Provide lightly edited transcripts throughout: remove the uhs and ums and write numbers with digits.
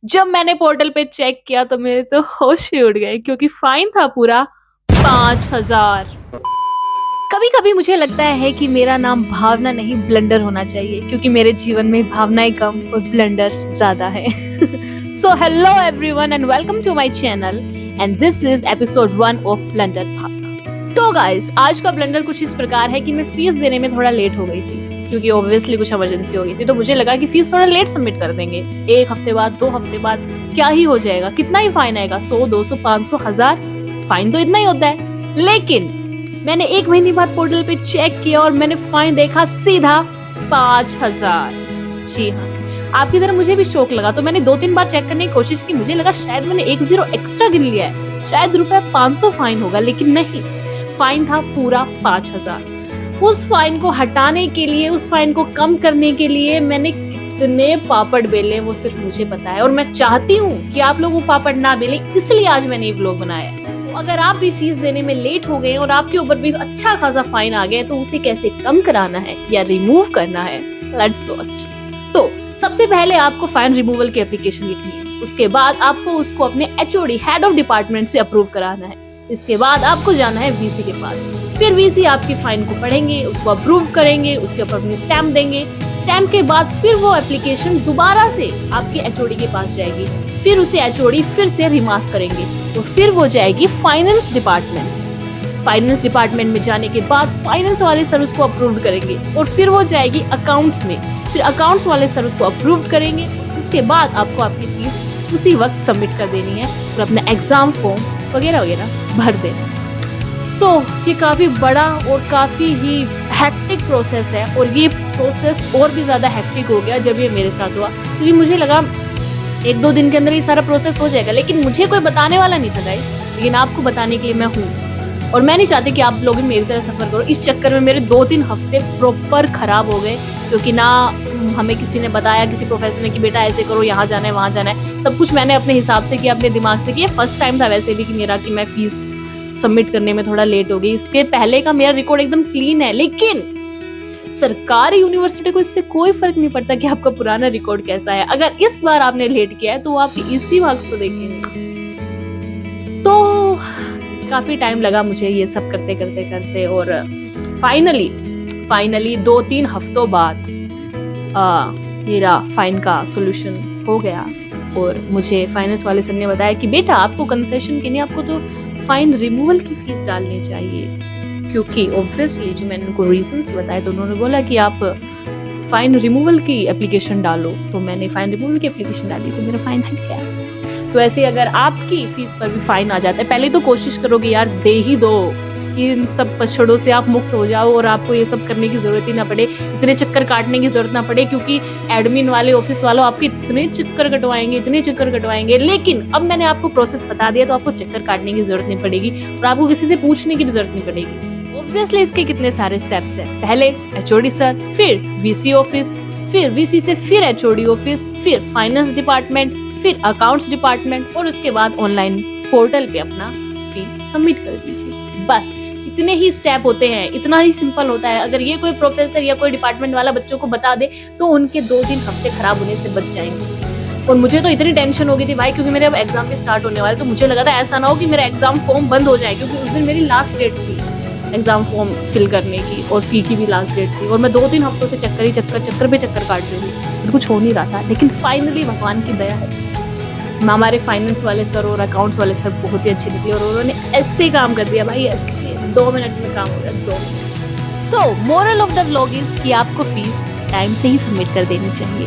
जब मैंने पोर्टल पे चेक किया तो मेरे तो होश ही उड़ गए क्योंकि फाइन था पूरा 5,000। कभी कभी मुझे लगता है कि मेरा नाम भावना नहीं ब्लंडर होना चाहिए क्योंकि मेरे जीवन में भावनाएं कम और ब्लंडर्स ज्यादा हैं। So hello everyone and welcome to my channel and this is episode 1 of blunder Bhavna. तो गाइस, आज का ब्लंडर कुछ इस प्रकार है कि मैं फीस देने में थोड़ा लेट हो गई थी क्योंकि ऑब्वियसली कुछ इमरजेंसी हो गई थी। तो मुझे लगा कि फीस थोड़ा लेट सबमिट कर देंगे, 1 हफ्ते बाद 2 हफ्ते बाद क्या ही हो जाएगा, कितना ही फाइन आएगा, 100 200 500 1000 फाइन तो इतना ही होता है। लेकिन मैंने 1 महीने बाद पोर्टल पे चेक किया और मैंने फाइन देखा सीधा 5,000। जी हाँ, आपकी तरह मुझे भी शौक लगा तो मैंने 2-3 बार चेक करने की कोशिश की। मुझे लगा शायद मैंने 1 जीरो एक्स्ट्रा गिन लिया है, शायद ₹500 फाइन होगा, लेकिन नहीं, फाइन था पूरा 5,000। उस फाइन को हटाने के लिए, उस फाइन को कम करने के लिए मैंने कितने पापड़ बेले वो सिर्फ मुझे पता है, और मैं चाहती हूँ कि आप लोग वो पापड़ ना बेलें, इसलिए आज मैंने ये व्लॉग बनाया। तो अगर आप भी फीस देने में लेट हो गए और आपके ऊपर भी अच्छा खासा फाइन आ गया तो उसे कैसे कम कराना है या रिमूव करना है, लेट्स वॉच। तो सबसे पहले आपको फाइन रिमूवल की एप्लीकेशन लिखनी है। उसके बाद आपको उसको अपने HOD हेड ऑफ डिपार्टमेंट से अप्रूव कराना है। इसके बाद आपको जाना है VC के पास। फिर VC आपकी फाइन को पढ़ेंगे, उसको अप्रूव करेंगे, उसके ऊपर अपनी स्टैम्प देंगे। स्टैम्प के बाद फिर वो एप्लीकेशन दोबारा से आपके HOD के पास जाएगी। फिर उसे HOD फिर से रिमार्क करेंगे तो फिर वो जाएगी फाइनेंस डिपार्टमेंट। फाइनेंस डिपार्टमेंट में जाने के बाद फाइनेंस वाले सर उसको अप्रूव करेंगे और फिर वो जाएगी अकाउंट्स में। फिर अकाउंट्स वाले सर उसको अप्रूव करेंगे। उसके बाद आपको आपकी फीस उसी वक्त सबमिट कर देनी है और अपना एग्जाम फॉर्म वगैरह वगैरह भर देना। तो ये काफ़ी बड़ा और काफ़ी ही हेक्टिक प्रोसेस है, और ये प्रोसेस और भी ज़्यादा हेक्टिक हो गया जब ये मेरे साथ हुआ, क्योंकि मुझे लगा 1-2 दिन के अंदर ये सारा प्रोसेस हो जाएगा, लेकिन मुझे कोई बताने वाला नहीं था गाइस। लेकिन आपको बताने के लिए मैं हूँ, और मैं नहीं चाहती कि आप लोग भी मेरी तरह सफ़र करो। इस चक्कर में मेरे 2-3 हफ्ते प्रॉपर ख़राब हो गए, क्योंकि ना हमें किसी ने बताया, किसी प्रोफेसर ने, कि बेटा ऐसे करो, यहाँ जाना है वहाँ जाना है। सब कुछ मैंने अपने हिसाब से किया, अपने दिमाग से किया। फर्स्ट टाइम था वैसे भी कि मेरा, कि मैं फीस सबमिट करने में थोड़ा लेट हो गई। इसके पहले का मेरा रिकॉर्ड एकदम क्लीन है, लेकिन सरकारी यूनिवर्सिटी को इससे कोई फर्क नहीं पड़ता कि आपका पुराना रिकॉर्ड कैसा है। अगर इस बार आपने लेट किया है तो वो आपके इसी मार्क्स को देखेंगे। तो काफी टाइम लगा मुझे ये सब करते करते करते, और फाइनली 2-3 हफ्तों बाद मेरा फाइन का सॉल्यूशन हो गया। और मुझे फाइनेंस वाले सर ने बताया कि बेटा, आपको कंसेशन के लिए आपको तो फाइन रिमूवल की फीस डालनी चाहिए, क्योंकि ऑब्वियसली जो मैंने उनको रीजंस बताए तो उन्होंने बोला कि आप फाइन रिमूवल की एप्लीकेशन डालो। तो मैंने फाइन रिमूवल की एप्लीकेशन डाली तो मेरा फाइन हट गया। तो ऐसे अगर आपकी फीस पर भी फाइन आ जाता है, पहले तो कोशिश करोगे यार दे ही दो कि इन सब पछड़ों से आप मुक्त हो जाओ और आपको ये सब करने की जरूरत ही ना पड़े, इतने चक्कर काटने की जरूरत ना पड़े, क्योंकि एडमिन वाले, ऑफिस वालों आपके इतने चक्कर कटवाएंगे। लेकिन अब मैंने आपको प्रोसेस बता दिया तो आपको चक्कर काटने की जरूरत नहीं पड़ेगी और आपको किसी से पूछने की भी जरूरत नहीं पड़ेगी। ऑब्वियसली इसके कितने सारे स्टेप्स हैं। पहले HOD सर, फिर VC ऑफिस, फिर VC से फिर HOD ऑफिस, फिर फाइनेंस डिपार्टमेंट, फिर अकाउंट्स डिपार्टमेंट, और उसके बाद ऑनलाइन पोर्टल पे अपना फी सबमिट कर दीजिए। बस इतने ही स्टेप होते हैं, इतना ही सिंपल होता है। अगर ये कोई प्रोफेसर या कोई डिपार्टमेंट वाला बच्चों को बता दे तो उनके 2-3 हफ्ते खराब होने से बच जाएंगे। और मुझे तो इतनी टेंशन हो गई थी भाई, क्योंकि मेरे अब एग्जाम भी स्टार्ट होने वाले, तो मुझे लगा था ऐसा ना हो कि मेरा एग्जाम फॉर्म बंद हो जाए, क्योंकि उस दिन मेरी लास्ट डेट थी एग्जाम फॉर्म फिल करने की, और फी की भी लास्ट डेट थी। और मैं 2-3 हफ्तों से चक्कर पे चक्कर काट रही थी, कुछ हो नहीं रहा था। लेकिन फाइनली भगवान की दया है, हमारे फाइनेंस वाले सर और अकाउंट्स वाले सर बहुत ही अच्छे निकले, और उन्होंने ऐसे काम कर दिया भाई, ऐसे 2 मिनट में काम हो गया, 2 minute. So moral of the vlog is कि आपको फीस टाइम से ही सबमिट कर देनी चाहिए।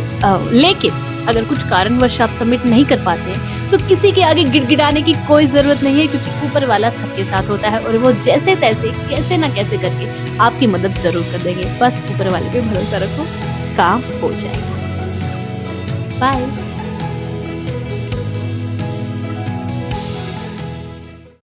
लेकिन अगर कुछ कारणवश आप सबमिट नहीं कर पाते हैं तो किसी के आगे गिड़गिड़ाने की कोई जरूरत नहीं है, क्योंकि ऊपर वाला सबके साथ होता है और वो जैसे तैसे कैसे ना कैसे करके आपकी मदद जरूर कर देंगे। बस ऊपर वाले पे भरोसा रखो, काम हो जाएगा। बाय।